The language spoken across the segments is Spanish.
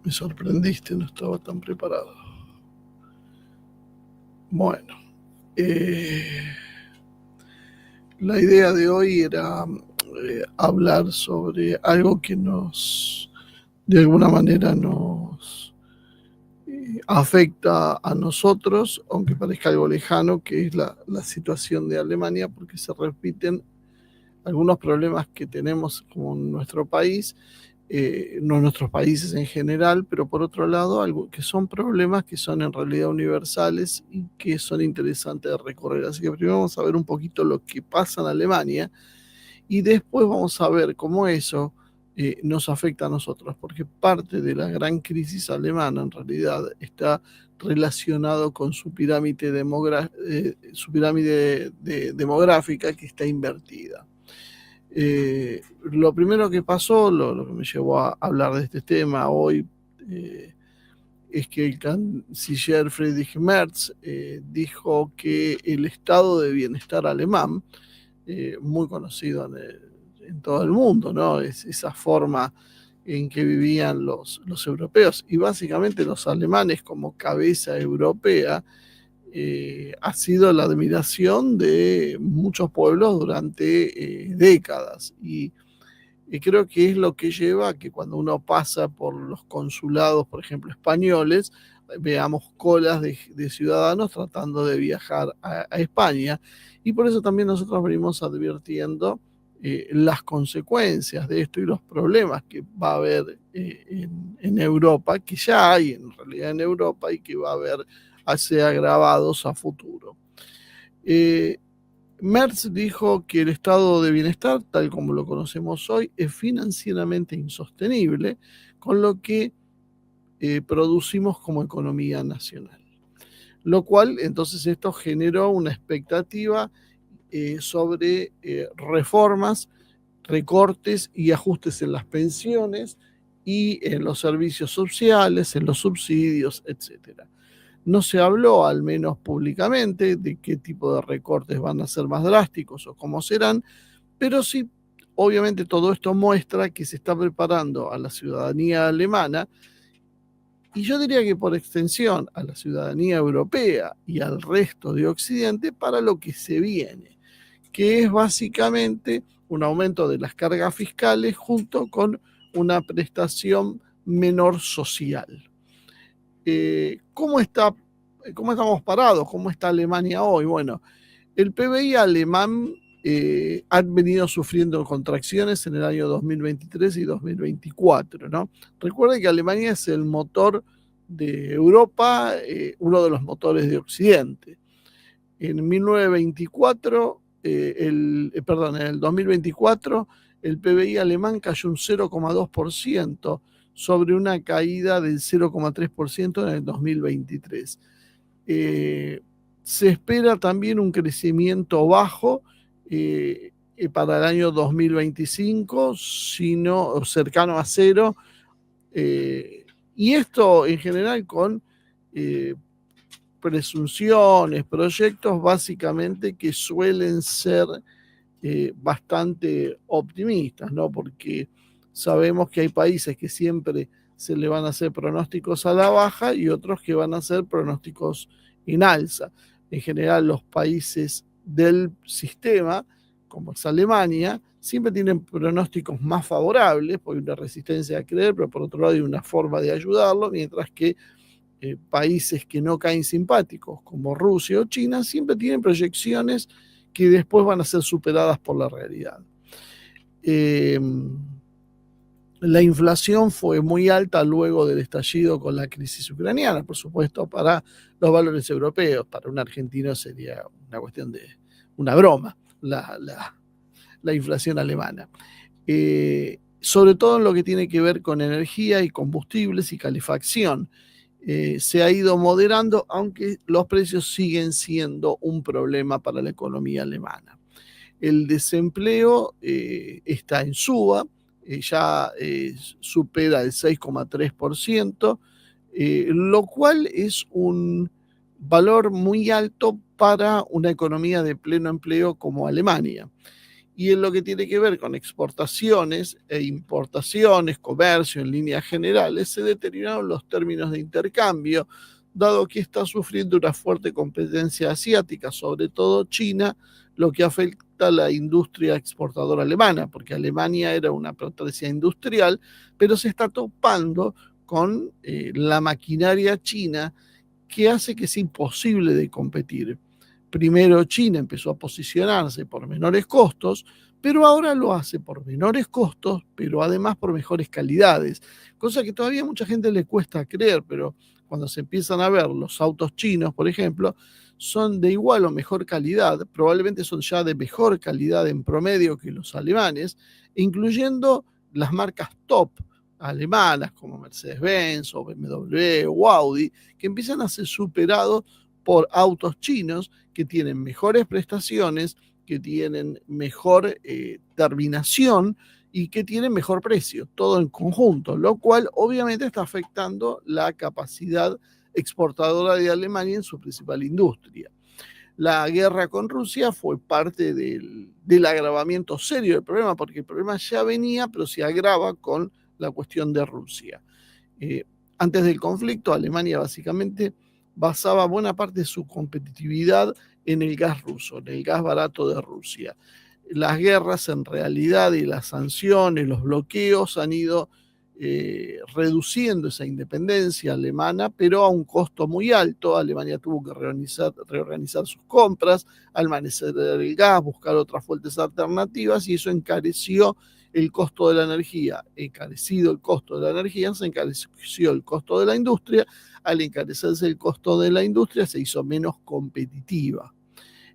Me sorprendiste, no estaba tan preparado. Bueno, la idea de hoy era hablar sobre algo que de alguna manera nos afecta a nosotros, aunque parezca algo lejano, que es la situación de Alemania, porque se repiten algunos problemas que tenemos como en nuestro país, no en nuestros países en general, pero por otro lado, algo que son problemas que son en realidad universales y que son interesantes de recorrer. Así que primero vamos a ver un poquito lo que pasa en Alemania y después vamos a ver cómo eso nos afecta a nosotros, porque parte de la gran crisis alemana en realidad está relacionado con su pirámide demográfica que está invertida. Lo primero que pasó, lo que me llevó a hablar de este tema hoy, es que el canciller Friedrich Merz dijo que el estado de bienestar alemán, muy conocido en todo el mundo, ¿no? Es esa forma en que vivían los europeos y básicamente los alemanes como cabeza europea, ha sido la admiración de muchos pueblos durante décadas y creo que es lo que lleva a que cuando uno pasa por los consulados, por ejemplo, españoles, veamos colas de ciudadanos tratando de viajar a España. Y por eso también nosotros venimos advirtiendo las consecuencias de esto y los problemas que va a haber en Europa, que ya hay en realidad en Europa y que va a haber ser agravados a futuro. Merz dijo que el estado de bienestar, tal como lo conocemos hoy, es financieramente insostenible, con lo que producimos como economía nacional. Lo cual, entonces, esto generó una expectativa sobre reformas, recortes y ajustes en las pensiones y en los servicios sociales, en los subsidios, etcétera. No se habló, al menos públicamente, de qué tipo de recortes van a ser más drásticos o cómo serán, pero sí, obviamente todo esto muestra que se está preparando a la ciudadanía alemana y yo diría que por extensión a la ciudadanía europea y al resto de Occidente para lo que se viene, que es básicamente un aumento de las cargas fiscales junto con una prestación menor social. ¿Cómo estamos parados? ¿Cómo está Alemania hoy? Bueno, el PBI alemán ha venido sufriendo contracciones en el año 2023 y 2024, ¿no? Recuerden que Alemania es el motor de Europa, uno de los motores de Occidente. En 1924, en el 2024, el PBI alemán cayó un 0,2% sobre una caída del 0,3% en el 2023. Se espera también un crecimiento bajo para el año 2025, sino cercano a cero, y esto en general con presunciones, proyectos básicamente que suelen ser bastante optimistas, ¿no? Porque sabemos que hay países que siempre se le van a hacer pronósticos a la baja y otros que van a hacer pronósticos en alza. En general, los países del sistema, como es Alemania, siempre tienen pronósticos más favorables, porque hay una resistencia a creer, pero por otro lado hay una forma de ayudarlo, mientras que países que no caen simpáticos, como Rusia o China, siempre tienen proyecciones que después van a ser superadas por la realidad. La inflación fue muy alta luego del estallido con la crisis ucraniana, por supuesto, para los valores europeos. Para un argentino sería una cuestión de una broma la inflación alemana. Sobre todo en lo que tiene que ver con energía y combustibles y calefacción. Se ha ido moderando, aunque los precios siguen siendo un problema para la economía alemana. El desempleo está en suba, ya supera el 6,3%, lo cual es un valor muy alto para una economía de pleno empleo como Alemania. Y en lo que tiene que ver con exportaciones e importaciones, comercio en líneas generales, se deterioraron los términos de intercambio, dado que está sufriendo una fuerte competencia asiática, sobre todo China, lo que afecta a la industria exportadora alemana, porque Alemania era una potencia industrial, pero se está topando con la maquinaria china que hace que sea imposible de competir. Primero China empezó a posicionarse por menores costos, pero ahora lo hace por menores costos, pero además por mejores calidades, cosa que todavía a mucha gente le cuesta creer, pero cuando se empiezan a ver los autos chinos, por ejemplo, son de igual o mejor calidad, probablemente son ya de mejor calidad en promedio que los alemanes, incluyendo las marcas top alemanas como Mercedes-Benz o BMW o Audi, que empiezan a ser superados por autos chinos que tienen mejores prestaciones, que tienen mejor terminación y que tienen mejor precio, todo en conjunto, lo cual obviamente está afectando la capacidad exportadora de Alemania en su principal industria. La guerra con Rusia fue parte del agravamiento serio del problema, porque el problema ya venía, pero se agrava con la cuestión de Rusia. Antes del conflicto, Alemania básicamente basaba buena parte de su competitividad en el gas ruso, en el gas barato de Rusia. Las guerras en realidad y las sanciones, los bloqueos han ido reduciendo esa independencia alemana, pero a un costo muy alto. Alemania tuvo que reorganizar sus compras, almacenar el gas, buscar otras fuentes alternativas y eso encareció el costo de la energía. Encarecido el costo de la energía, se encareció el costo de la industria. Al encarecerse el costo de la industria, se hizo menos competitiva.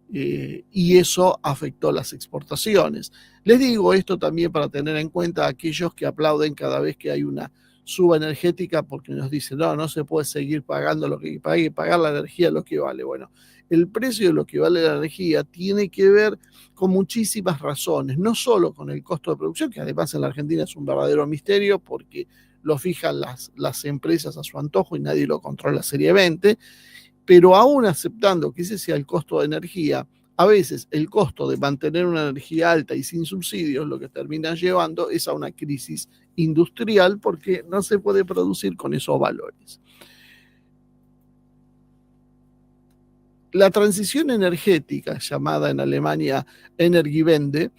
Y eso afectó las exportaciones. Les digo esto también para tener en cuenta a aquellos que aplauden cada vez que hay una suba energética porque nos dicen, no se puede seguir pagando lo que pague, pagar la energía lo que vale. Bueno, el precio de lo que vale la energía tiene que ver con muchísimas razones, no solo con el costo de producción, que además en la Argentina es un verdadero misterio porque lo fijan las empresas a su antojo y nadie lo controla seriamente, pero aún aceptando que ese sea el costo de energía, a veces el costo de mantener una energía alta y sin subsidios lo que termina llevando es a una crisis industrial porque no se puede producir con esos valores. La transición energética, llamada en Alemania Energiewende,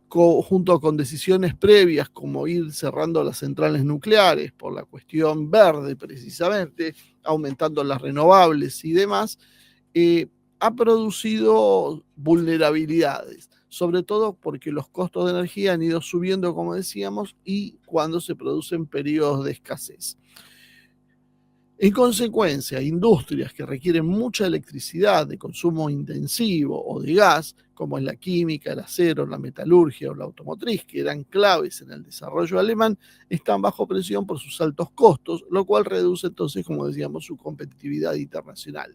junto con decisiones previas como ir cerrando las centrales nucleares por la cuestión verde precisamente, aumentando las renovables y demás, ha producido vulnerabilidades, sobre todo porque los costos de energía han ido subiendo, como decíamos, y cuando se producen periodos de escasez. En consecuencia, industrias que requieren mucha electricidad de consumo intensivo o de gas, como es la química, el acero, la metalurgia o la automotriz, que eran claves en el desarrollo alemán, están bajo presión por sus altos costos, lo cual reduce entonces, como decíamos, su competitividad internacional.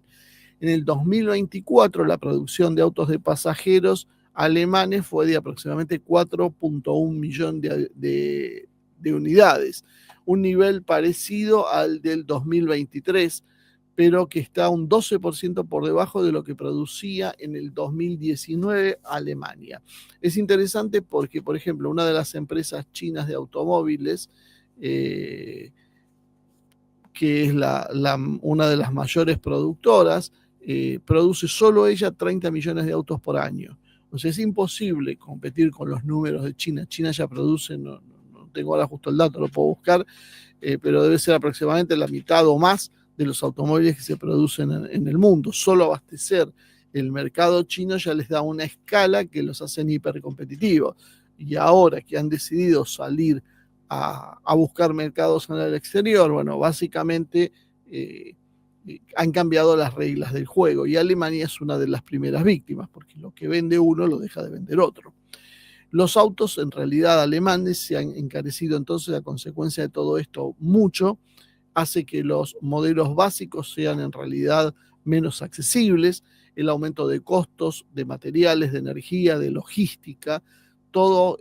En el 2024, la producción de autos de pasajeros alemanes fue de aproximadamente 4.1 millón de unidades, un nivel parecido al del 2023, pero que está un 12% por debajo de lo que producía en el 2019 Alemania. Es interesante porque, por ejemplo, una de las empresas chinas de automóviles, que es una de las mayores productoras, produce solo ella 30 millones de autos por año. O sea, es imposible competir con los números de China. China ya produce, no tengo ahora justo el dato, lo puedo buscar, pero debe ser aproximadamente la mitad o más de los automóviles que se producen en el mundo. Solo abastecer el mercado chino ya les da una escala que los hacen hipercompetitivos. Y ahora que han decidido salir a buscar mercados en el exterior, bueno, básicamente han cambiado las reglas del juego y Alemania es una de las primeras víctimas, porque lo que vende uno lo deja de vender otro. Los autos en realidad alemanes se han encarecido entonces a consecuencia de todo esto mucho, hace que los modelos básicos sean en realidad menos accesibles, el aumento de costos de materiales, de energía, de logística, todo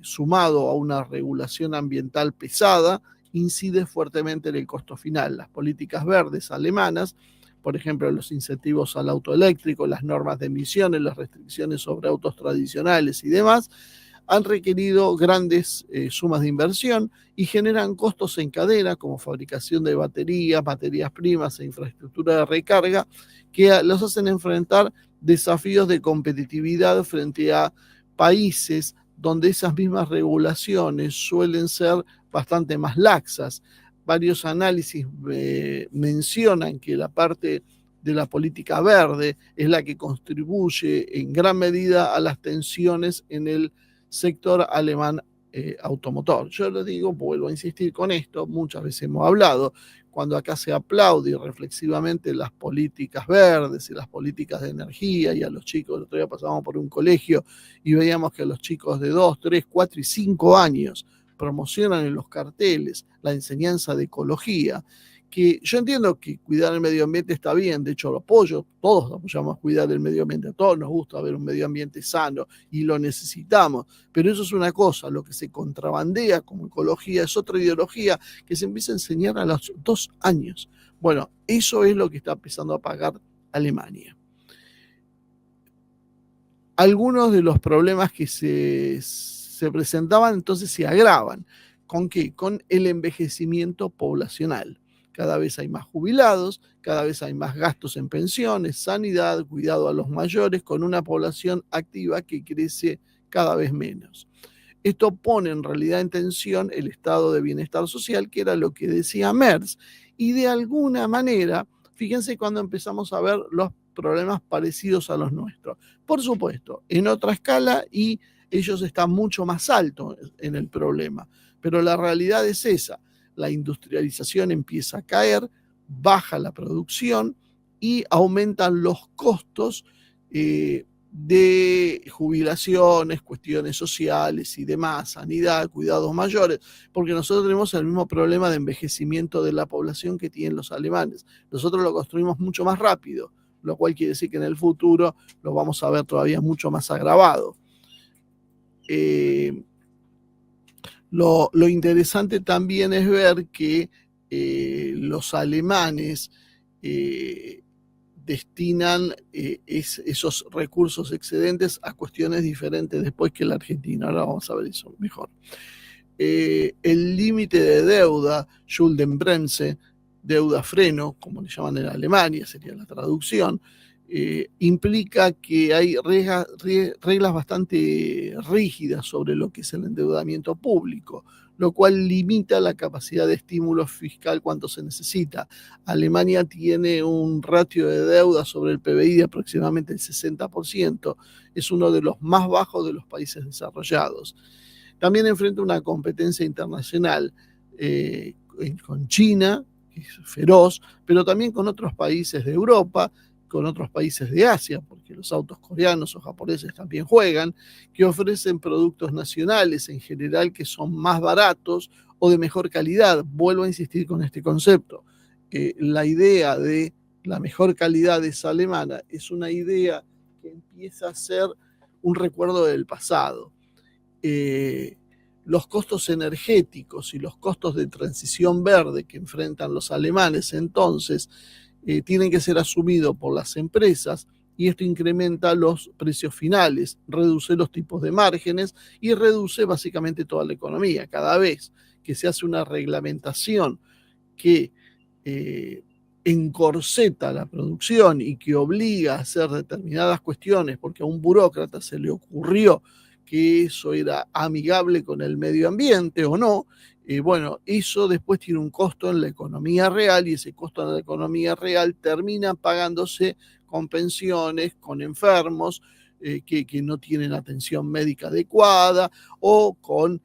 sumado a una regulación ambiental pesada, incide fuertemente en el costo final. Las políticas verdes alemanas por ejemplo, los incentivos al auto eléctrico, las normas de emisiones, las restricciones sobre autos tradicionales y demás, han requerido grandes sumas de inversión y generan costos en cadena como fabricación de baterías, materias primas e infraestructura de recarga que los hacen enfrentar desafíos de competitividad frente a países donde esas mismas regulaciones suelen ser bastante más laxas. Varios análisis mencionan que la parte de la política verde es la que contribuye en gran medida a las tensiones en el sector alemán automotor. Yo les digo, vuelvo a insistir con esto, muchas veces hemos hablado, cuando acá se aplaude reflexivamente las políticas verdes y las políticas de energía, y a los chicos, el otro día pasábamos por un colegio y veíamos que a los chicos de 2, 3, 4 y 5 años promocionan en los carteles la enseñanza de ecología, que yo entiendo que cuidar el medio ambiente está bien, de hecho lo apoyo, todos apoyamos cuidar el medio ambiente, a todos nos gusta ver un medio ambiente sano y lo necesitamos, pero eso es una cosa, lo que se contrabandea como ecología es otra ideología que se empieza a enseñar a los 2 años. Bueno, eso es lo que está empezando a pagar Alemania. Algunos de los problemas que se presentaban entonces se agravan. ¿Con qué? Con el envejecimiento poblacional. Cada vez hay más jubilados, cada vez hay más gastos en pensiones, sanidad, cuidado a los mayores, con una población activa que crece cada vez menos. Esto pone en realidad en tensión el estado de bienestar social, que era lo que decía Merz, y de alguna manera, fíjense cuando empezamos a ver los problemas parecidos a los nuestros. Por supuesto, en otra escala y ellos están mucho más altos en el problema, pero la realidad es esa. La industrialización empieza a caer, baja la producción y aumentan los costos de jubilaciones, cuestiones sociales y demás, sanidad, cuidados mayores, porque nosotros tenemos el mismo problema de envejecimiento de la población que tienen los alemanes. Nosotros lo construimos mucho más rápido, lo cual quiere decir que en el futuro lo vamos a ver todavía mucho más agravado. Lo interesante también es ver que los alemanes destinan esos recursos excedentes a cuestiones diferentes después que la Argentina. Ahora vamos a ver eso mejor. El límite de deuda, Schuldenbremse, deuda freno, como le llaman en Alemania, sería la traducción, implica que hay reglas bastante rígidas sobre lo que es el endeudamiento público, lo cual limita la capacidad de estímulo fiscal cuanto se necesita. Alemania tiene un ratio de deuda sobre el PBI de aproximadamente el 60%, es uno de los más bajos de los países desarrollados. También enfrenta una competencia internacional con China, que es feroz, pero también con otros países de Europa, con otros países de Asia, porque los autos coreanos o japoneses también juegan, que ofrecen productos nacionales en general que son más baratos o de mejor calidad. Vuelvo a insistir con este concepto. La idea de la mejor calidad es alemana es una idea que empieza a ser un recuerdo del pasado. Los costos energéticos y los costos de transición verde que enfrentan los alemanes entonces tienen que ser asumidos por las empresas y esto incrementa los precios finales, reduce los tipos de márgenes y reduce básicamente toda la economía. Cada vez que se hace una reglamentación que encorseta la producción y que obliga a hacer determinadas cuestiones porque a un burócrata se le ocurrió que eso era amigable con el medio ambiente o no, bueno, eso después tiene un costo en la economía real y ese costo en la economía real termina pagándose con pensiones, con enfermos que no tienen atención médica adecuada o con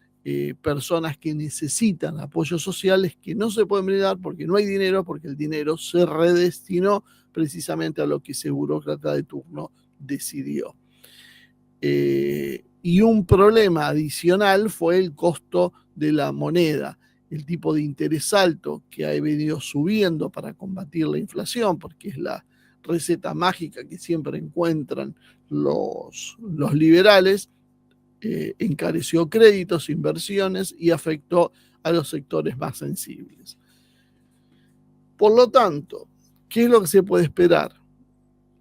personas que necesitan apoyos sociales que no se pueden brindar porque no hay dinero, porque el dinero se redestinó precisamente a lo que ese burócrata de turno decidió. Y un problema adicional fue el costo de la moneda, el tipo de interés alto que ha venido subiendo para combatir la inflación, porque es la receta mágica que siempre encuentran los liberales, encareció créditos, inversiones y afectó a los sectores más sensibles. Por lo tanto, ¿Qué es lo que se puede esperar?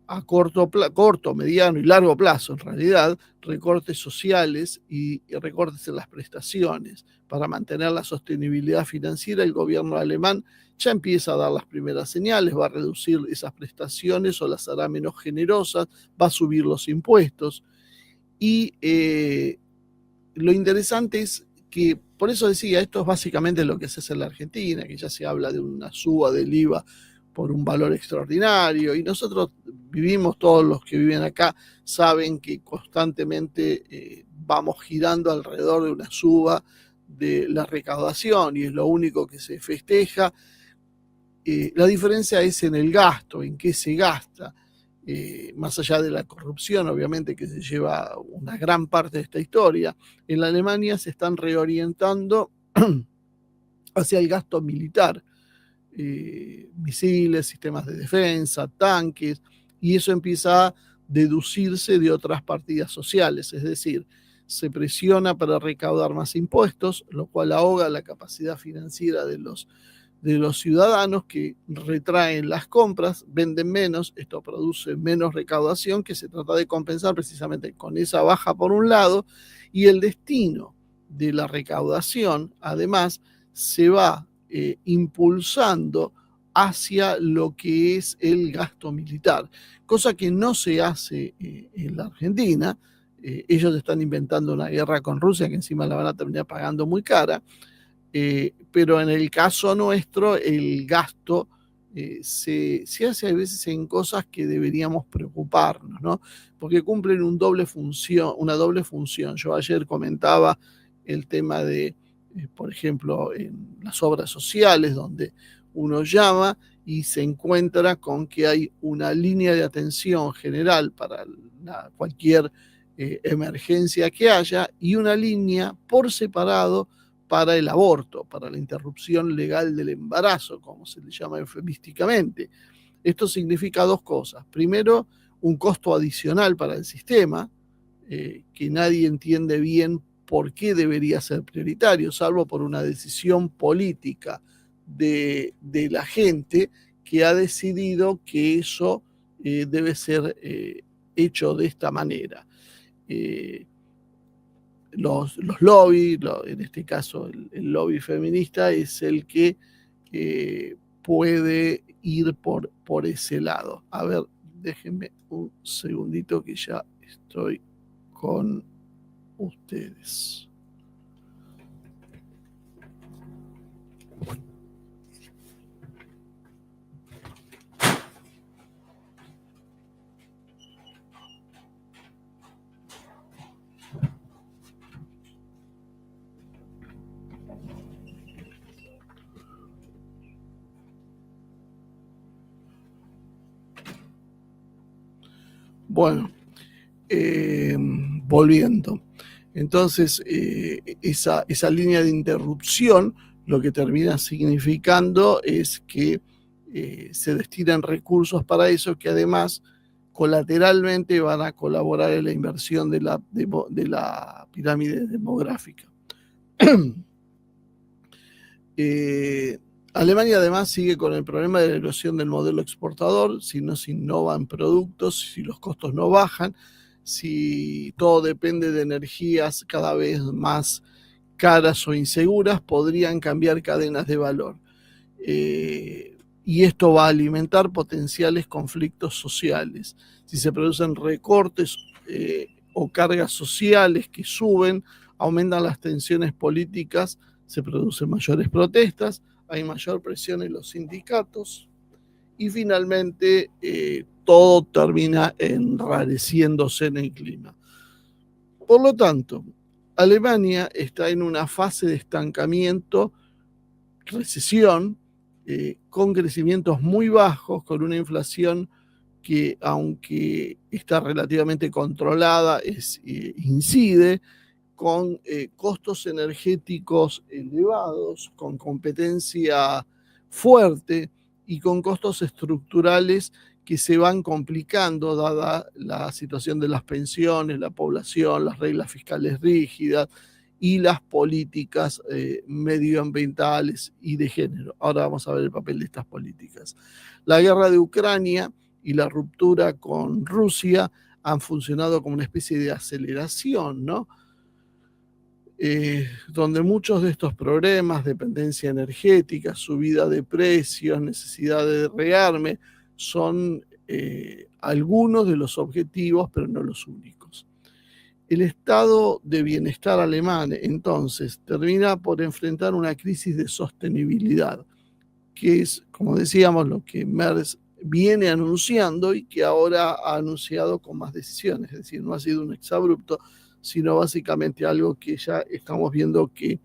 A corto, mediano y largo plazo, en realidad, recortes sociales y recortes en las prestaciones. Para mantener la sostenibilidad financiera, el gobierno alemán ya empieza a dar las primeras señales, va a reducir esas prestaciones o las hará menos generosas, va a subir los impuestos. Y lo interesante es que, por eso decía, esto es básicamente lo que se hace en la Argentina, que ya se habla de una suba del IVA por un valor extraordinario, y nosotros vivimos, todos los que viven acá saben que constantemente vamos girando alrededor de una suba de la recaudación, y es lo único que se festeja. La diferencia es en el gasto, en qué se gasta. Más allá de la corrupción, obviamente, que se lleva una gran parte de esta historia, en la Alemania se están reorientando hacia el gasto militar, misiles, sistemas de defensa, tanques, y eso empieza a deducirse de otras partidas sociales, es decir, se presiona para recaudar más impuestos, lo cual ahoga la capacidad financiera de los ciudadanos, que retraen las compras, venden menos, esto produce menos recaudación, que se trata de compensar precisamente con esa baja por un lado, y el destino de la recaudación además se va impulsando hacia lo que es el gasto militar, cosa que no se hace en la Argentina. Ellos están inventando una guerra con Rusia que encima la van a terminar pagando muy cara. Pero en el caso nuestro, el gasto se hace a veces en cosas que deberíamos preocuparnos, ¿no? Porque cumplen una doble función. Yo ayer comentaba el tema de, por ejemplo, en las obras sociales, donde uno llama y se encuentra con que hay una línea de atención general para cualquier emergencia que haya, y una línea por separado para el aborto, para la interrupción legal del embarazo, como se le llama eufemísticamente. Esto significa dos cosas. Primero, un costo adicional para el sistema, que nadie entiende bien por qué debería ser prioritario, salvo por una decisión política de la gente, que ha decidido que eso debe ser hecho de esta manera. Los lobbies, en este caso el lobby feminista, es el que puede ir por ese lado. A ver, déjenme un segundito que ya estoy con ustedes. Bueno, volviendo. Entonces, esa línea de interrupción lo que termina significando es que se destinan recursos para eso, que además colateralmente van a colaborar en la inversión de la pirámide demográfica. Alemania además sigue con el problema de la erosión del modelo exportador. Si no se innovan productos, si los costos no bajan, si todo depende de energías cada vez más caras o inseguras, podrían cambiar cadenas de valor. Y esto va a alimentar potenciales conflictos sociales. Si se producen recortes o cargas sociales que suben, aumentan las tensiones políticas, se producen mayores protestas, hay mayor presión en los sindicatos, y finalmente todo termina enrareciéndose en el clima. Por lo tanto, Alemania está en una fase de estancamiento, recesión, con crecimientos muy bajos, con una inflación que, aunque está relativamente controlada, incide, con costos energéticos elevados, con competencia fuerte y con costos estructurales que se van complicando dada la situación de las pensiones, la población, las reglas fiscales rígidas y las políticas medioambientales y de género. Ahora vamos a ver el papel de estas políticas. La guerra de Ucrania y la ruptura con Rusia han funcionado como una especie de aceleración, ¿no? Donde muchos de estos problemas, dependencia energética, subida de precios, necesidad de rearme, son algunos de los objetivos, pero no los únicos. El estado de bienestar alemán, entonces, termina por enfrentar una crisis de sostenibilidad, que es, como decíamos, lo que Merz viene anunciando y que ahora ha anunciado con más decisiones. Es decir, no ha sido un exabrupto, sino básicamente algo que ya estamos viendo que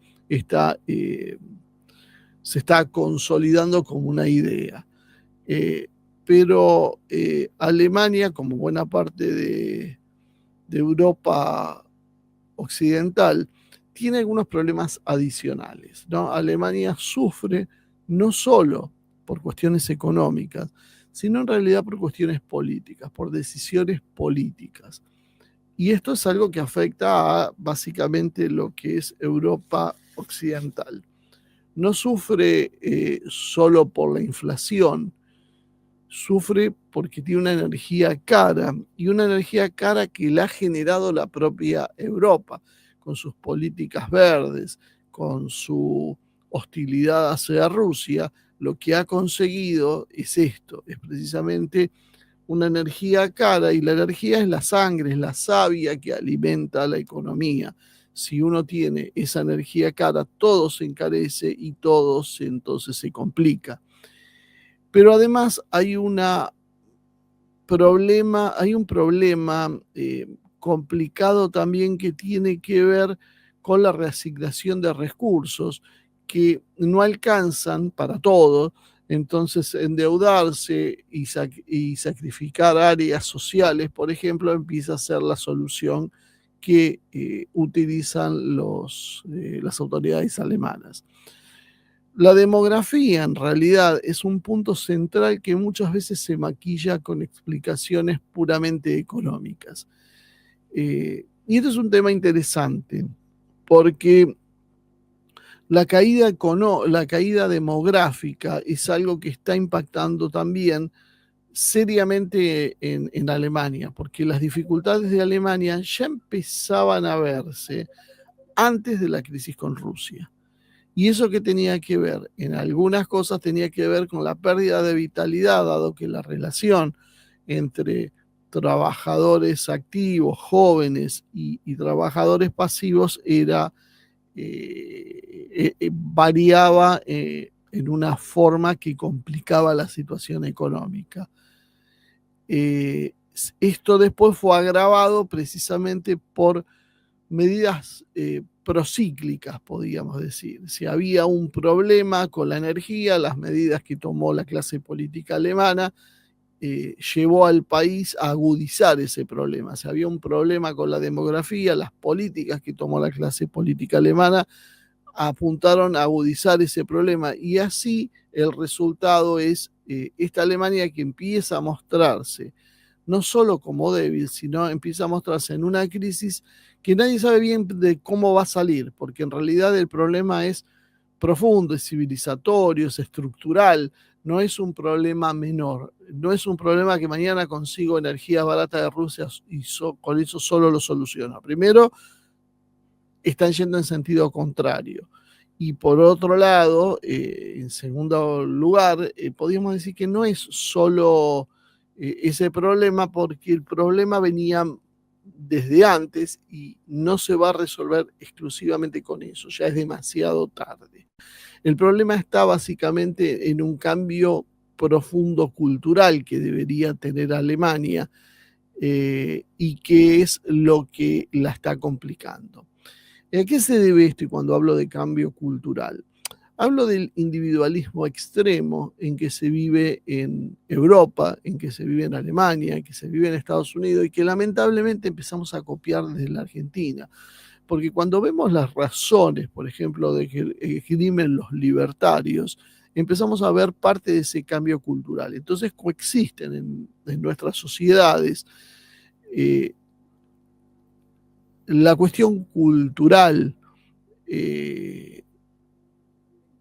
se está consolidando como una idea. Pero Alemania, como buena parte de Europa occidental, tiene algunos problemas adicionales, ¿no? Alemania sufre no solo por cuestiones económicas, sino en realidad por cuestiones políticas, por decisiones políticas. Y esto es algo que afecta a básicamente lo que es Europa occidental. No sufre solo por la inflación, sufre porque tiene una energía cara, y una energía cara que la ha generado la propia Europa, con sus políticas verdes, con su hostilidad hacia Rusia. Lo que ha conseguido es esto, es precisamente una energía cara, y la energía es la sangre, es la savia que alimenta la economía. Si uno tiene esa energía cara, todo se encarece y todo entonces se complica. Pero además hay un problema complicado también, que tiene que ver con la reasignación de recursos que no alcanzan para todo. Entonces, endeudarse y sacrificar áreas sociales, por ejemplo, empieza a ser la solución que utilizan las autoridades alemanas. La demografía, en realidad, es un punto central que muchas veces se maquilla con explicaciones puramente económicas. Y esto es un tema interesante, porque la caída demográfica es algo que está impactando también seriamente en Alemania, porque las dificultades de Alemania ya empezaban a verse antes de la crisis con Rusia. ¿Y eso qué tenía que ver? En algunas cosas tenía que ver con la pérdida de vitalidad, dado que la relación entre trabajadores activos, jóvenes y trabajadores pasivos variaba en una forma que complicaba la situación económica. Esto después fue agravado precisamente por medidas procíclicas, podríamos decir. Si había un problema con la energía, las medidas que tomó la clase política alemana llevó al país a agudizar ese problema. Si había un problema con la demografía, las políticas que tomó la clase política alemana apuntaron a agudizar ese problema, y así el resultado es esta Alemania que empieza a mostrarse no solo como débil, sino empieza a mostrarse en una crisis que nadie sabe bien de cómo va a salir, porque en realidad el problema es profundo, es civilizatorio, es estructural, no es un problema menor, no es un problema que mañana consigo energía barata de Rusia y con eso solo lo soluciono. Primero, están yendo en sentido contrario. Y por otro lado, en segundo lugar, podríamos decir que no es solo ese problema, porque el problema venía desde antes y no se va a resolver exclusivamente con eso, ya es demasiado tarde. El problema está básicamente en un cambio profundo cultural que debería tener Alemania, y que es lo que la está complicando. ¿A qué se debe esto? Y cuando hablo de cambio cultural, hablo del individualismo extremo en que se vive en Europa, en que se vive en Alemania, en que se vive en Estados Unidos, y que lamentablemente empezamos a copiar desde la Argentina. Porque cuando vemos las razones, por ejemplo, de que esgrimen los libertarios, empezamos a ver parte de ese cambio cultural. Entonces coexisten en nuestras sociedades la cuestión cultural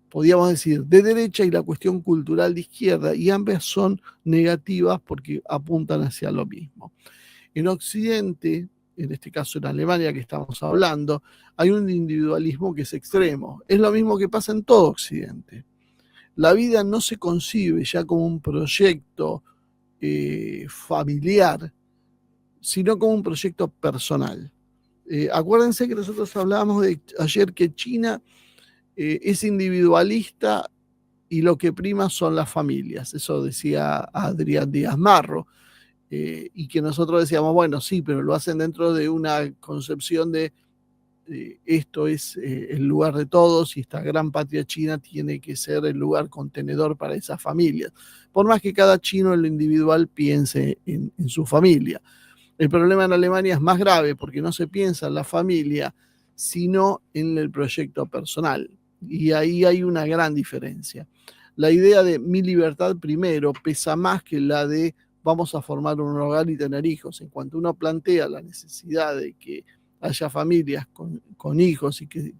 podríamos decir, de derecha y la cuestión cultural de izquierda, y ambas son negativas porque apuntan hacia lo mismo. En Occidente, en este caso en Alemania que estamos hablando, hay un individualismo que es extremo. Es lo mismo que pasa en todo Occidente. La vida no se concibe ya como un proyecto familiar, sino como un proyecto personal. Acuérdense que nosotros hablábamos ayer que China es individualista y lo que prima son las familias. Eso decía Adrián Díaz Marro. Y que nosotros decíamos, bueno, sí, pero lo hacen dentro de una concepción de esto es el lugar de todos y esta gran patria china tiene que ser el lugar contenedor para esas familias. Por más que cada chino en lo individual piense en su familia. El problema en Alemania es más grave porque no se piensa en la familia, sino en el proyecto personal. Y ahí hay una gran diferencia. La idea de mi libertad primero pesa más que la de vamos a formar un hogar y tener hijos. En cuanto uno plantea la necesidad de que haya familias con hijos y que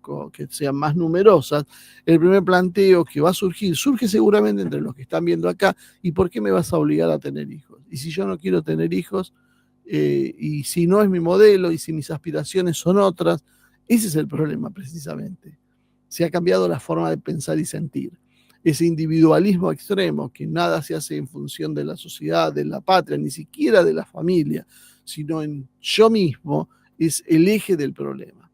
sean más numerosas, el primer planteo que va a surge seguramente entre los que están viendo acá, ¿y por qué me vas a obligar a tener hijos? Y si yo no quiero tener hijos, y si no es mi modelo, y si mis aspiraciones son otras, ese es el problema precisamente. Se ha cambiado la forma de pensar y sentir. Ese individualismo extremo, que nada se hace en función de la sociedad, de la patria, ni siquiera de la familia, sino en yo mismo, es el eje del problema.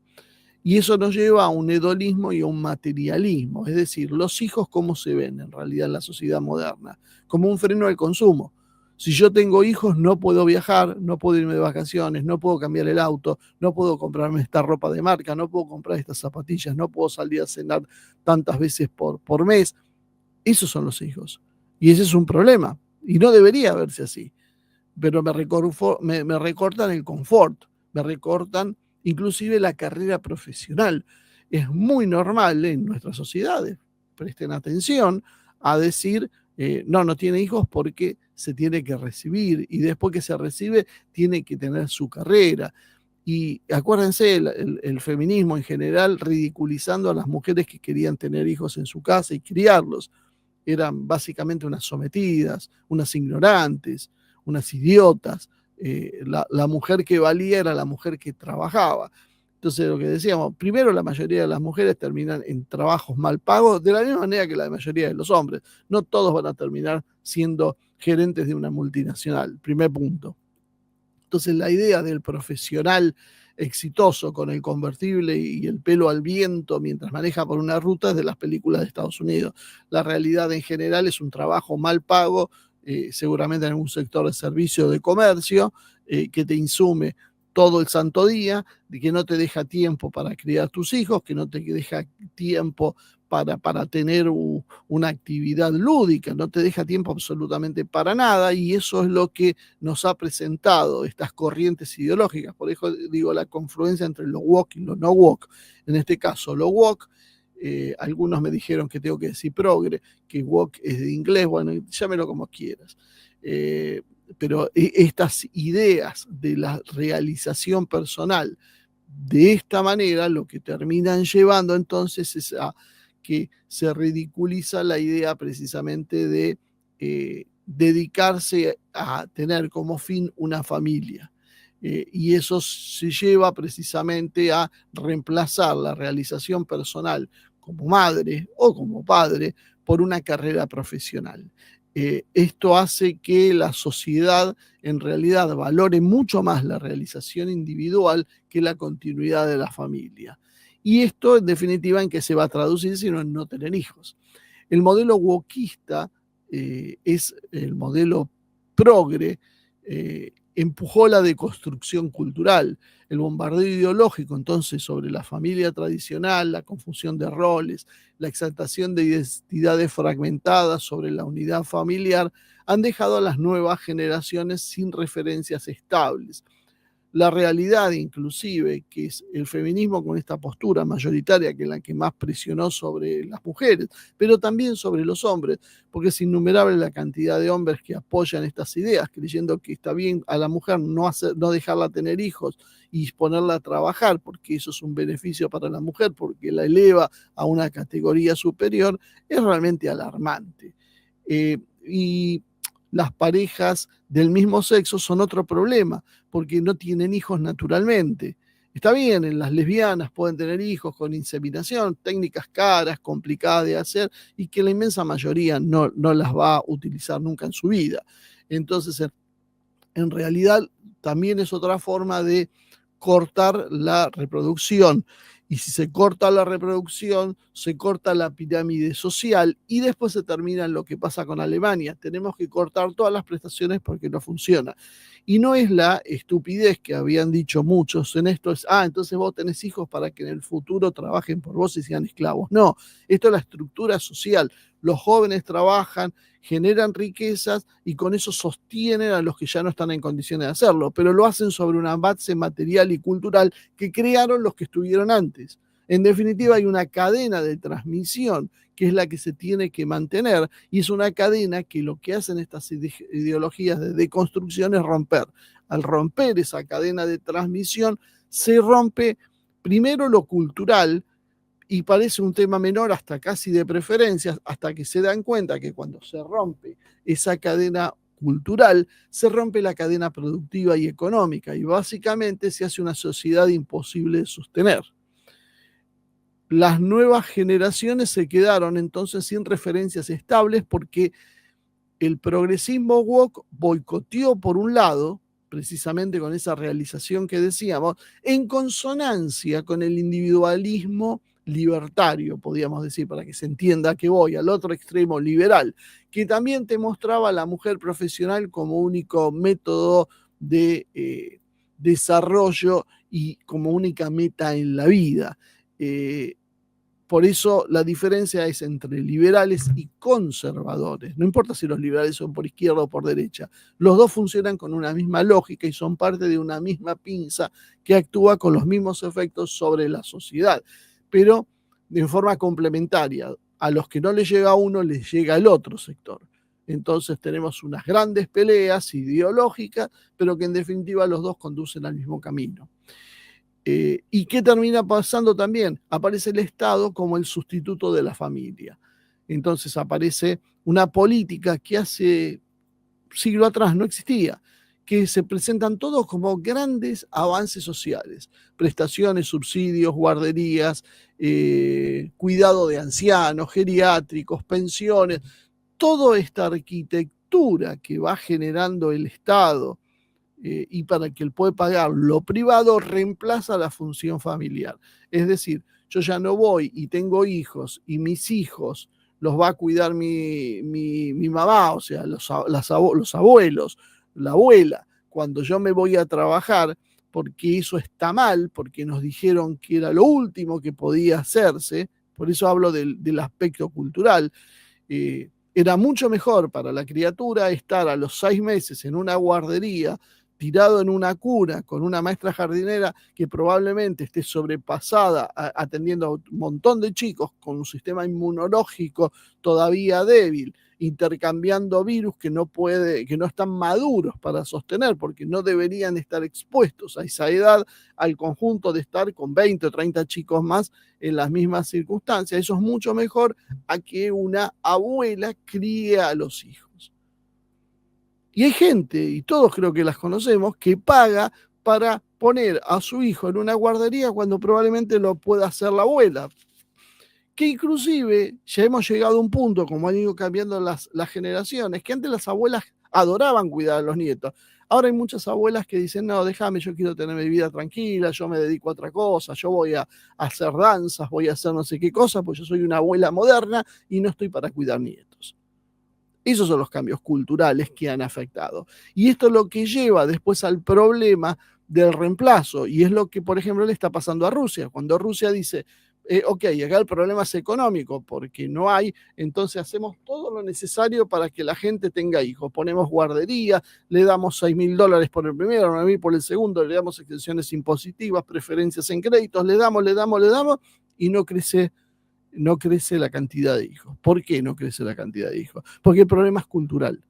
Y eso nos lleva a un hedonismo y a un materialismo, es decir, los hijos cómo se ven en realidad en la sociedad moderna, como un freno al consumo. Si yo tengo hijos, no puedo viajar, no puedo irme de vacaciones, no puedo cambiar el auto, no puedo comprarme esta ropa de marca, no puedo comprar estas zapatillas, no puedo salir a cenar tantas veces por mes. Esos son los hijos. Y ese es un problema. Y no debería verse así. Pero me recortan el confort, me recortan inclusive la carrera profesional. Es muy normal en nuestras sociedades, presten atención, a decir, no tiene hijos porque se tiene que recibir y después que se recibe tiene que tener su carrera. Y acuérdense, el feminismo en general ridiculizando a las mujeres que querían tener hijos en su casa y criarlos. Eran básicamente unas sometidas, unas ignorantes, unas idiotas. La mujer que valía era la mujer que trabajaba. Entonces, lo que decíamos, primero la mayoría de las mujeres terminan en trabajos mal pagos, de la misma manera que la mayoría de los hombres. No todos van a terminar siendo gerentes de una multinacional, primer punto. Entonces, la idea del profesional exitoso con el convertible y el pelo al viento mientras maneja por una ruta es de las películas de Estados Unidos. La realidad en general es un trabajo mal pago, seguramente en algún sector de servicio de comercio, que te insume todo el santo día, de que no te deja tiempo para criar tus hijos, que no te deja tiempo para tener una actividad lúdica, no te deja tiempo absolutamente para nada, y eso es lo que nos ha presentado estas corrientes ideológicas. Por eso digo la confluencia entre lo woke y lo no woke. En este caso, lo woke, algunos me dijeron que tengo que decir progre, que woke es de inglés, bueno, llámelo como quieras. Pero estas ideas de la realización personal de esta manera, lo que terminan llevando entonces es a que se ridiculiza la idea precisamente de dedicarse a tener como fin una familia. Y eso se lleva precisamente a reemplazar la realización personal como madre o como padre por una carrera profesional. Esto hace que la sociedad en realidad valore mucho más la realización individual que la continuidad de la familia. Y esto, en definitiva, ¿en qué se va a traducir? Sino en no tener hijos. El modelo wokista es el modelo progre, empujó la deconstrucción cultural, el bombardeo ideológico entonces sobre la familia tradicional, la confusión de roles, la exaltación de identidades fragmentadas sobre la unidad familiar, han dejado a las nuevas generaciones sin referencias estables. La realidad inclusive, que es el feminismo con esta postura mayoritaria, que es la que más presionó sobre las mujeres, pero también sobre los hombres, porque es innumerable la cantidad de hombres que apoyan estas ideas, creyendo que está bien a la mujer no dejarla tener hijos y ponerla a trabajar, porque eso es un beneficio para la mujer, porque la eleva a una categoría superior, es realmente alarmante. Y las parejas del mismo sexo son otro problema, porque no tienen hijos naturalmente. Está bien, las lesbianas pueden tener hijos con inseminación, técnicas caras, complicadas de hacer y que la inmensa mayoría no las va a utilizar nunca en su vida. Entonces, en realidad, también es otra forma de cortar la reproducción. Y si se corta la reproducción, se corta la pirámide social y después se termina en lo que pasa con Alemania. Tenemos que cortar todas las prestaciones porque no funciona. Y no es la estupidez que habían dicho muchos en esto, es, entonces vos tenés hijos para que en el futuro trabajen por vos y sean esclavos. No, esto es la estructura social. Los jóvenes trabajan, generan riquezas y con eso sostienen a los que ya no están en condiciones de hacerlo, pero lo hacen sobre una base material y cultural que crearon los que estuvieron antes. En definitiva, hay una cadena de transmisión que es la que se tiene que mantener y es una cadena que lo que hacen estas ideologías de deconstrucción es romper. Al romper esa cadena de transmisión, se rompe primero lo cultural, y parece un tema menor hasta casi de preferencias, hasta que se dan cuenta que cuando se rompe esa cadena cultural, se rompe la cadena productiva y económica y básicamente se hace una sociedad imposible de sostener. Las nuevas generaciones se quedaron entonces sin referencias estables porque el progresismo woke boicoteó por un lado, precisamente con esa realización que decíamos, en consonancia con el individualismo libertario, podríamos decir, para que se entienda que voy al otro extremo liberal, que también te mostraba a la mujer profesional como único método de desarrollo y como única meta en la vida. Por eso la diferencia es entre liberales y conservadores. No importa si los liberales son por izquierda o por derecha. Los dos funcionan con una misma lógica y son parte de una misma pinza que actúa con los mismos efectos sobre la sociedad, pero de forma complementaria. A los que no les llega a uno, les llega el otro sector. Entonces tenemos unas grandes peleas ideológicas, pero que en definitiva los dos conducen al mismo camino. ¿Y qué termina pasando también? Aparece el Estado como el sustituto de la familia. Entonces aparece una política que hace siglo atrás no existía, que se presentan todos como grandes avances sociales, prestaciones, subsidios, guarderías, cuidado de ancianos, geriátricos, pensiones, toda esta arquitectura que va generando el Estado, y para que él pueda pagar lo privado, reemplaza la función familiar. Es decir, yo ya no voy y tengo hijos y mis hijos los va a cuidar mi mamá, o sea, los abuelos, la abuela, cuando yo me voy a trabajar, porque eso está mal, porque nos dijeron que era lo último que podía hacerse, por eso hablo del aspecto cultural. Era mucho mejor para la criatura estar a los 6 meses en una guardería, tirado en una cuna con una maestra jardinera que probablemente esté sobrepasada atendiendo a un montón de chicos con un sistema inmunológico todavía débil, intercambiando virus que no están maduros para sostener, porque no deberían estar expuestos a esa edad al conjunto de estar con 20 o 30 chicos más en las mismas circunstancias. Eso es mucho mejor a que una abuela críe a los hijos. Y hay gente, y todos creo que las conocemos, que paga para poner a su hijo en una guardería cuando probablemente lo pueda hacer la abuela. Que inclusive ya hemos llegado a un punto, como han ido cambiando las generaciones, que antes las abuelas adoraban cuidar a los nietos. Ahora hay muchas abuelas que dicen, no, déjame, yo quiero tener mi vida tranquila, yo me dedico a otra cosa, yo voy a hacer danzas, voy a hacer no sé qué cosa, pues yo soy una abuela moderna y no estoy para cuidar nietos. Esos son los cambios culturales que han afectado. Y esto es lo que lleva después al problema del reemplazo. Y es lo que, por ejemplo, le está pasando a Rusia. Cuando Rusia dice, ok, acá el problema es económico, porque no hay, entonces hacemos todo lo necesario para que la gente tenga hijos. Ponemos guardería, le damos $6.000 por el primero, 9.000 por el segundo, le damos exenciones impositivas, preferencias en créditos, le damos, y no crece la cantidad de hijos. ¿Por qué no crece la cantidad de hijos? Porque el problema es cultural.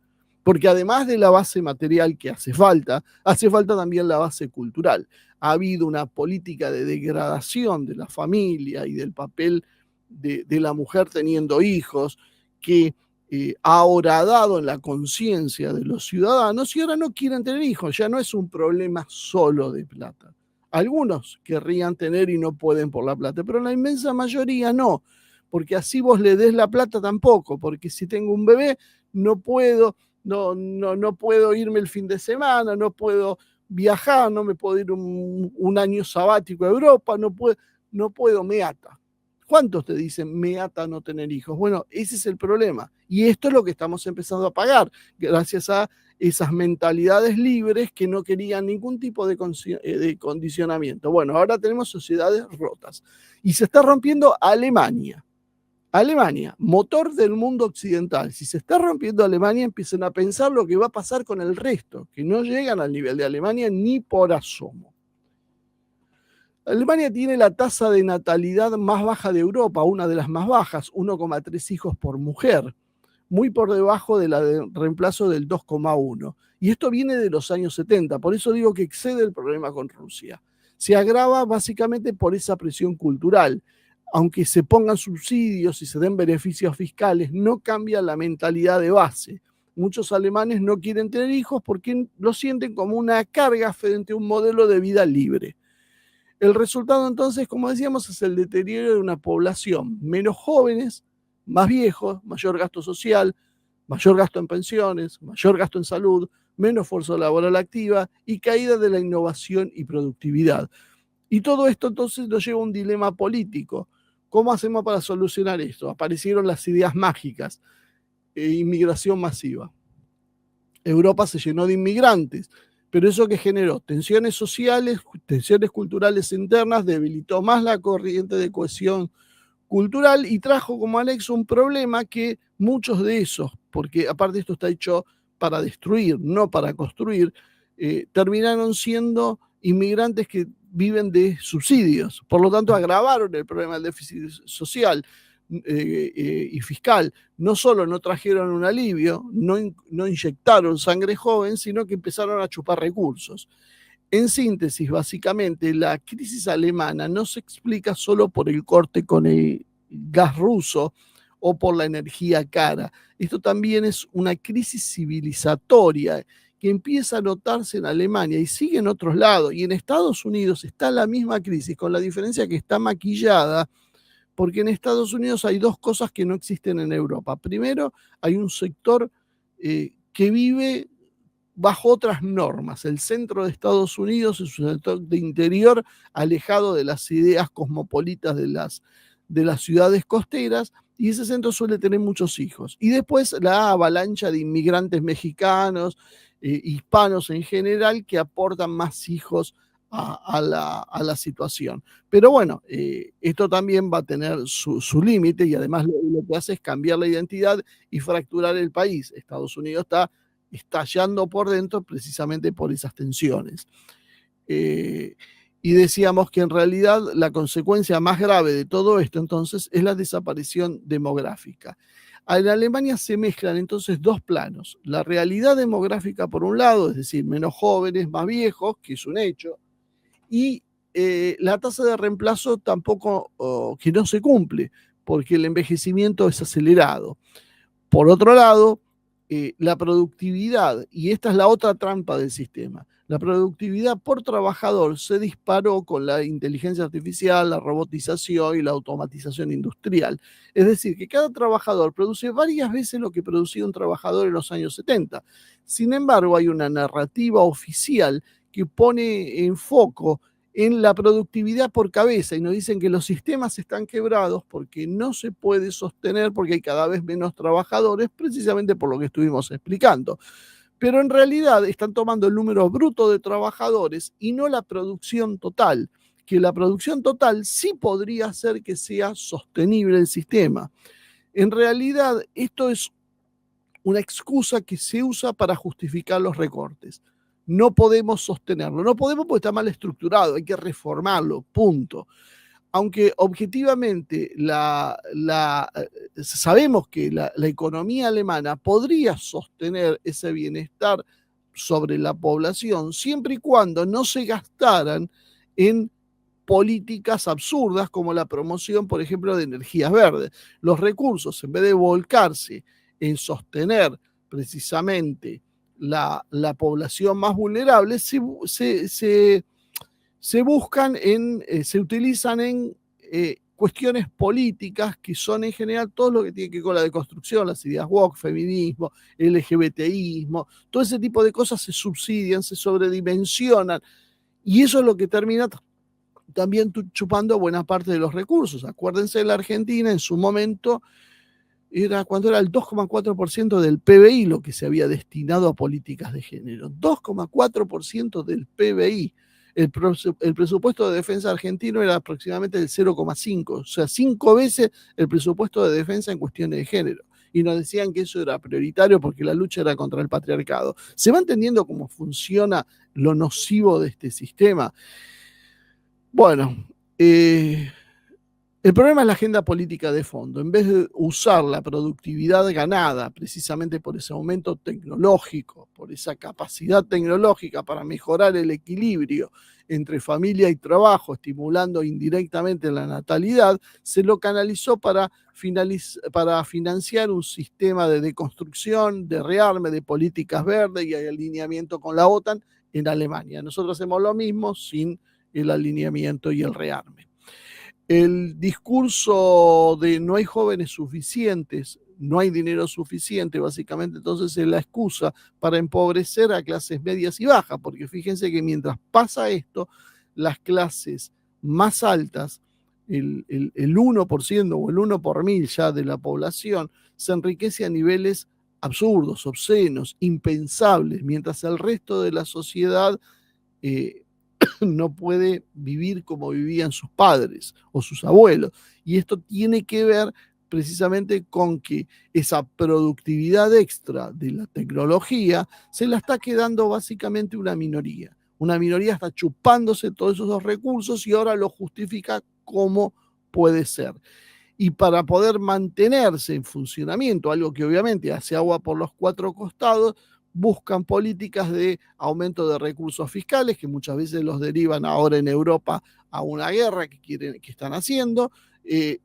Porque además de la base material que hace falta también la base cultural. Ha habido una política de degradación de la familia y del papel de la mujer teniendo hijos que ha horadado en la conciencia de los ciudadanos y ahora no quieren tener hijos. Ya no es un problema solo de plata. Algunos querrían tener y no pueden por la plata, pero la inmensa mayoría no, porque así vos le des la plata tampoco, porque si tengo un bebé no puedo, no puedo irme el fin de semana, no puedo viajar, no me puedo ir un año sabático a Europa, no puedo, me ata. ¿Cuántos te dicen me ata no tener hijos? Bueno, ese es el problema. Y esto es lo que estamos empezando a pagar, gracias a esas mentalidades libres que no querían ningún tipo de condicionamiento. Bueno, ahora tenemos sociedades rotas. Y se está rompiendo Alemania. Alemania, motor del mundo occidental. Si se está rompiendo Alemania, empiezan a pensar lo que va a pasar con el resto, que no llegan al nivel de Alemania ni por asomo. Alemania tiene la tasa de natalidad más baja de Europa, una de las más bajas, 1,3 hijos por mujer, muy por debajo de la de reemplazo del 2,1. Y esto viene de los años 70, por eso digo que excede el problema con Rusia. Se agrava básicamente por esa presión cultural. Aunque se pongan subsidios y se den beneficios fiscales, no cambia la mentalidad de base. Muchos alemanes no quieren tener hijos porque lo sienten como una carga frente a un modelo de vida libre. El resultado entonces, como decíamos, es el deterioro de una población, menos jóvenes, más viejos, mayor gasto social, mayor gasto en pensiones, mayor gasto en salud, menos fuerza laboral activa y caída de la innovación y productividad. Y todo esto entonces nos lleva a un dilema político. ¿Cómo hacemos para solucionar esto? Aparecieron las ideas mágicas, inmigración masiva. Europa se llenó de inmigrantes, pero eso que generó tensiones sociales, tensiones culturales internas, debilitó más la corriente de cohesión cultural y trajo como anexo un problema que muchos de esos, porque aparte esto está hecho para destruir, no para construir, terminaron siendo inmigrantes que viven de subsidios. Por lo tanto, agravaron el problema del déficit social y fiscal. No solo no trajeron un alivio, no inyectaron sangre joven, sino que empezaron a chupar recursos. En síntesis, básicamente, la crisis alemana no se explica solo por el corte con el gas ruso o por la energía cara. Esto también es una crisis civilizatoria que empieza a notarse en Alemania y sigue en otros lados. Y en Estados Unidos está la misma crisis, con la diferencia que está maquillada, porque en Estados Unidos hay dos cosas que no existen en Europa. Primero, hay un sector que vive bajo otras normas. El centro de Estados Unidos es un sector de interior alejado de las ideas cosmopolitas de las ciudades costeras, y ese centro suele tener muchos hijos. Y después la avalancha de inmigrantes mexicanos, hispanos en general, que aportan más hijos a la situación. Pero bueno, esto también va a tener su límite y además lo que hace es cambiar la identidad y fracturar el país. Estados Unidos está estallando por dentro precisamente por esas tensiones. Y decíamos que en realidad la consecuencia más grave de todo esto entonces es la desaparición demográfica. En Alemania se mezclan entonces dos planos, la realidad demográfica por un lado, es decir, menos jóvenes, más viejos, que es un hecho, y la tasa de reemplazo tampoco, que no se cumple, porque el envejecimiento es acelerado. Por otro lado, la productividad, y esta es la otra trampa del sistema, la productividad por trabajador se disparó con la inteligencia artificial, la robotización y la automatización industrial. Es decir, que cada trabajador produce varias veces lo que producía un trabajador en los años 70. Sin embargo, hay una narrativa oficial que pone en foco en la productividad por cabeza y nos dicen que los sistemas están quebrados porque no se puede sostener porque hay cada vez menos trabajadores, precisamente por lo que estuvimos explicando. Pero en realidad están tomando el número bruto de trabajadores y no la producción total, que la producción total sí podría hacer que sea sostenible el sistema. En realidad, esto es una excusa que se usa para justificar los recortes. No podemos sostenerlo, no podemos porque está mal estructurado, hay que reformarlo, punto. Aunque objetivamente sabemos que la economía alemana podría sostener ese bienestar sobre la población siempre y cuando no se gastaran en políticas absurdas como la promoción, por ejemplo, de energías verdes. Los recursos, en vez de volcarse en sostener precisamente la población más vulnerable, se buscan se utilizan en cuestiones políticas que son en general todo lo que tiene que ver con la deconstrucción, las ideas woke, feminismo, LGBTismo, todo ese tipo de cosas se subsidian, se sobredimensionan, y eso es lo que termina también chupando buena parte de los recursos. Acuérdense de la Argentina, en su momento, cuando era el 2,4% del PBI lo que se había destinado a políticas de género. 2,4% del PBI. El presupuesto de defensa argentino era aproximadamente del 0,5, o sea, 5 veces el presupuesto de defensa en cuestiones de género. Y nos decían que eso era prioritario porque la lucha era contra el patriarcado. ¿Se va entendiendo cómo funciona lo nocivo de este sistema? Bueno, el problema es la agenda política de fondo. En vez de usar la productividad ganada precisamente por ese aumento tecnológico, por esa capacidad tecnológica para mejorar el equilibrio entre familia y trabajo, estimulando indirectamente la natalidad, se lo canalizó para financiar un sistema de deconstrucción, de rearme, de políticas verdes y alineamiento con la OTAN en Alemania. Nosotros hacemos lo mismo sin el alineamiento y el rearme. El discurso de no hay jóvenes suficientes, no hay dinero suficiente, básicamente entonces es la excusa para empobrecer a clases medias y bajas, porque fíjense que mientras pasa esto, las clases más altas, el 1% o el 1 por mil ya de la población, se enriquece a niveles absurdos, obscenos, impensables, mientras el resto de la sociedad no puede vivir como vivían sus padres o sus abuelos. Y esto tiene que ver precisamente con que esa productividad extra de la tecnología se la está quedando básicamente una minoría. Una minoría está chupándose todos esos recursos y ahora lo justifica como puede ser. Y para poder mantenerse en funcionamiento, algo que obviamente hace agua por los 4 costados, buscan políticas de aumento de recursos fiscales, que muchas veces los derivan ahora en Europa a una guerra que están haciendo,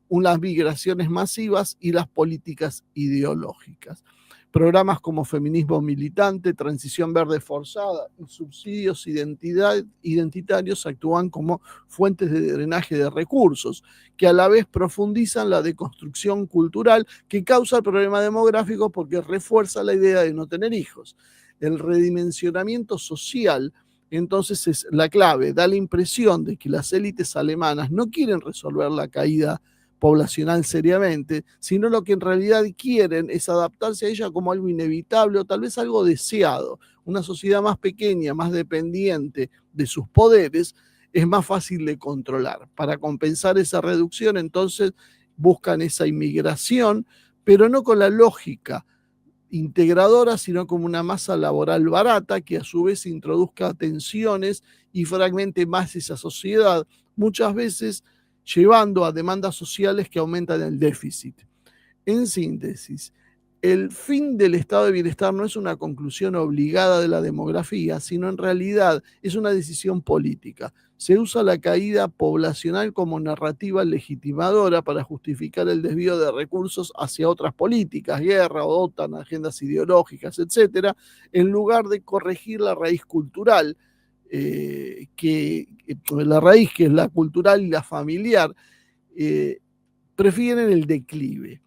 unas migraciones masivas y las políticas ideológicas. Programas como feminismo militante, transición verde forzada y subsidios identitarios actúan como fuentes de drenaje de recursos, que a la vez profundizan la deconstrucción cultural que causa el problema demográfico porque refuerza la idea de no tener hijos. El redimensionamiento social, entonces, es la clave. Da la impresión de que las élites alemanas no quieren resolver la caída poblacional seriamente, sino lo que en realidad quieren es adaptarse a ella como algo inevitable o tal vez algo deseado. Una sociedad más pequeña, más dependiente de sus poderes, es más fácil de controlar. Para compensar esa reducción, entonces, buscan esa inmigración, pero no con la lógica integradora, sino como una masa laboral barata que a su vez introduzca tensiones y fragmente más esa sociedad, muchas veces llevando a demandas sociales que aumentan el déficit. En síntesis, el fin del estado de bienestar no es una conclusión obligada de la demografía, sino en realidad es una decisión política. Se usa la caída poblacional como narrativa legitimadora para justificar el desvío de recursos hacia otras políticas, guerra, OTAN, agendas ideológicas, etcétera, en lugar de corregir la raíz cultural, la raíz que es la cultural y la familiar, prefieren el declive.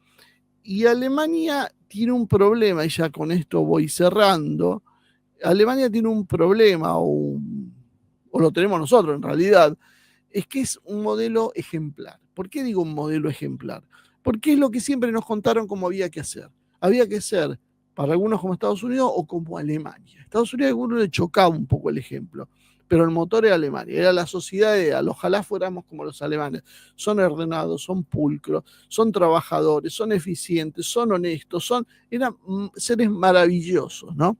Y Alemania tiene un problema, y ya con esto voy cerrando. Alemania tiene un problema, o lo tenemos nosotros en realidad, es que es un modelo ejemplar. ¿Por qué digo un modelo ejemplar? Porque es lo que siempre nos contaron cómo había que hacer. Había que ser para algunos como Estados Unidos o como Alemania. Estados Unidos a algunos le chocaba un poco el ejemplo, pero el motor era Alemania, era la sociedad ideal. Ojalá fuéramos como los alemanes. Son ordenados, son pulcros, son trabajadores, son eficientes, son honestos, eran seres maravillosos, ¿no?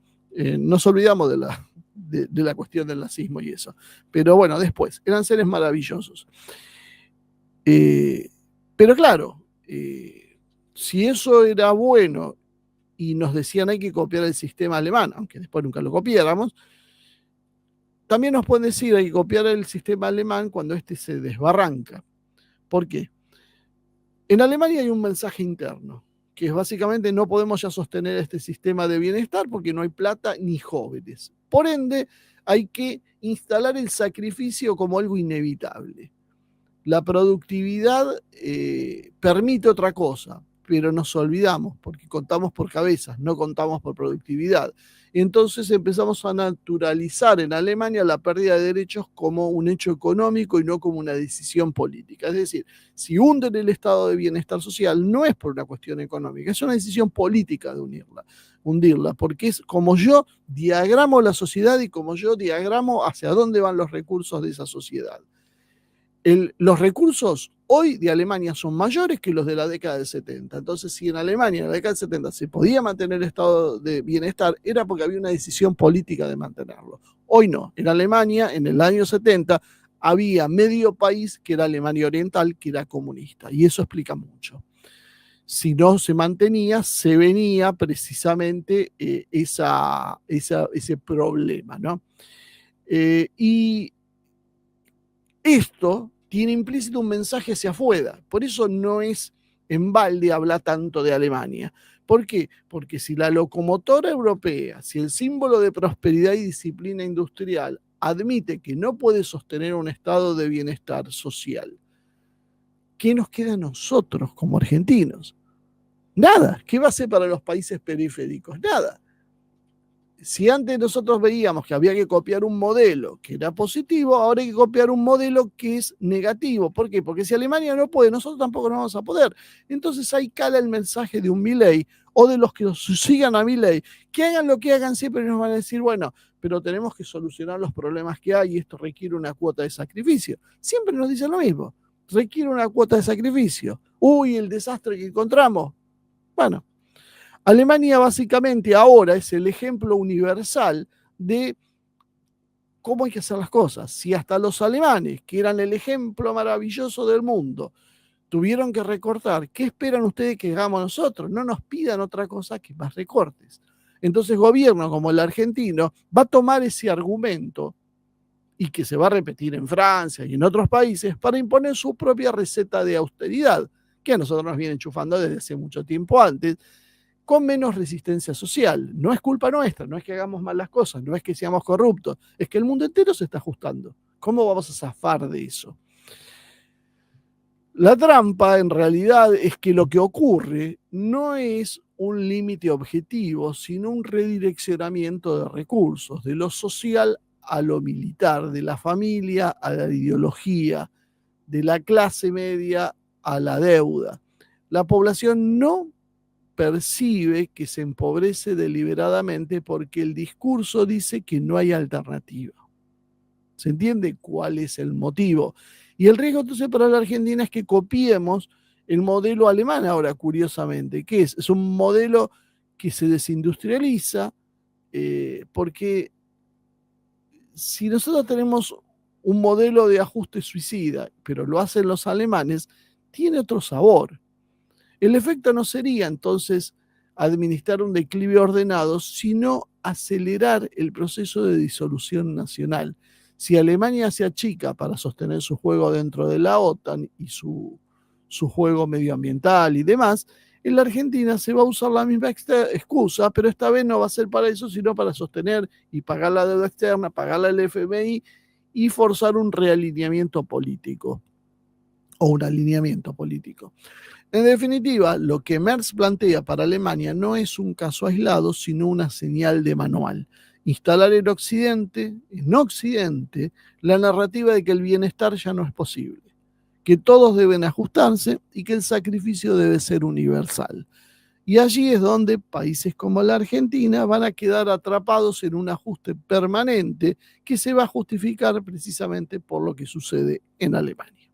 Nos olvidamos de la cuestión del nazismo y eso. Pero bueno, después, eran seres maravillosos. Pero claro, si eso era bueno y nos decían hay que copiar el sistema alemán, aunque después nunca lo copiáramos, también nos pueden decir hay que copiar el sistema alemán cuando este se desbarranca. ¿Por qué? En Alemania hay un mensaje interno, que es básicamente no podemos ya sostener este sistema de bienestar porque no hay plata ni jóvenes. Por ende, hay que instalar el sacrificio como algo inevitable. La productividad permite otra cosa, pero nos olvidamos porque contamos por cabezas, no contamos por productividad. Entonces empezamos a naturalizar en Alemania la pérdida de derechos como un hecho económico y no como una decisión política. Es decir, si hunden el estado de bienestar social, no es por una cuestión económica, es una decisión política de hundirla, porque es como yo diagramo la sociedad y como yo diagramo hacia dónde van los recursos de esa sociedad. Los recursos hoy de Alemania son mayores que los de la década del 70. Entonces, si en Alemania en la década del 70 se podía mantener el estado de bienestar, era porque había una decisión política de mantenerlo. Hoy no. En Alemania, en el año 70, había medio país que era Alemania Oriental, que era comunista. Y eso explica mucho. Si no se mantenía, se venía precisamente ese problema, ¿no? Y esto tiene implícito un mensaje hacia afuera. Por eso no es en balde hablar tanto de Alemania. ¿Por qué? Porque si la locomotora europea, si el símbolo de prosperidad y disciplina industrial admite que no puede sostener un estado de bienestar social, ¿qué nos queda a nosotros como argentinos? Nada. ¿Qué va a hacer para los países periféricos? Nada. Si antes nosotros veíamos que había que copiar un modelo que era positivo, ahora hay que copiar un modelo que es negativo. ¿Por qué? Porque si Alemania no puede, nosotros tampoco no vamos a poder. Entonces ahí cala el mensaje de un Milei o de los que sigan a Milei, que hagan lo que hagan siempre nos van a decir, bueno, pero tenemos que solucionar los problemas que hay y esto requiere una cuota de sacrificio. Siempre nos dicen lo mismo, requiere una cuota de sacrificio. Uy, el desastre que encontramos. Bueno, Alemania básicamente ahora es el ejemplo universal de cómo hay que hacer las cosas. Si hasta los alemanes, que eran el ejemplo maravilloso del mundo, tuvieron que recortar, ¿qué esperan ustedes que hagamos nosotros? No nos pidan otra cosa que más recortes. Entonces, gobierno como el argentino va a tomar ese argumento y que se va a repetir en Francia y en otros países para imponer su propia receta de austeridad, que a nosotros nos viene enchufando desde hace mucho tiempo antes, con menos resistencia social. No es culpa nuestra, no es que hagamos mal las cosas, no es que seamos corruptos, es que el mundo entero se está ajustando. ¿Cómo vamos a zafar de eso? La trampa en realidad es que lo que ocurre no es un límite objetivo, sino un redireccionamiento de recursos, de lo social a lo militar, de la familia a la ideología, de la clase media a la deuda. La población no percibe que se empobrece deliberadamente porque el discurso dice que no hay alternativa. ¿Se entiende cuál es el motivo? Y el riesgo entonces para la Argentina es que copiemos el modelo alemán ahora, curiosamente, que es un modelo que se desindustrializa, porque si nosotros tenemos un modelo de ajuste suicida, pero lo hacen los alemanes, tiene otro sabor. El efecto no sería entonces administrar un declive ordenado, sino acelerar el proceso de disolución nacional. Si Alemania se achica para sostener su juego dentro de la OTAN y su juego medioambiental y demás, en la Argentina se va a usar la misma excusa, pero esta vez no va a ser para eso, sino para sostener y pagar la deuda externa, pagarla al FMI y forzar un realineamiento político o un alineamiento político. En definitiva, lo que Merz plantea para Alemania no es un caso aislado, sino una señal de manual. Instalar en Occidente, la narrativa de que el bienestar ya no es posible, que todos deben ajustarse y que el sacrificio debe ser universal. Y allí es donde países como la Argentina van a quedar atrapados en un ajuste permanente que se va a justificar precisamente por lo que sucede en Alemania.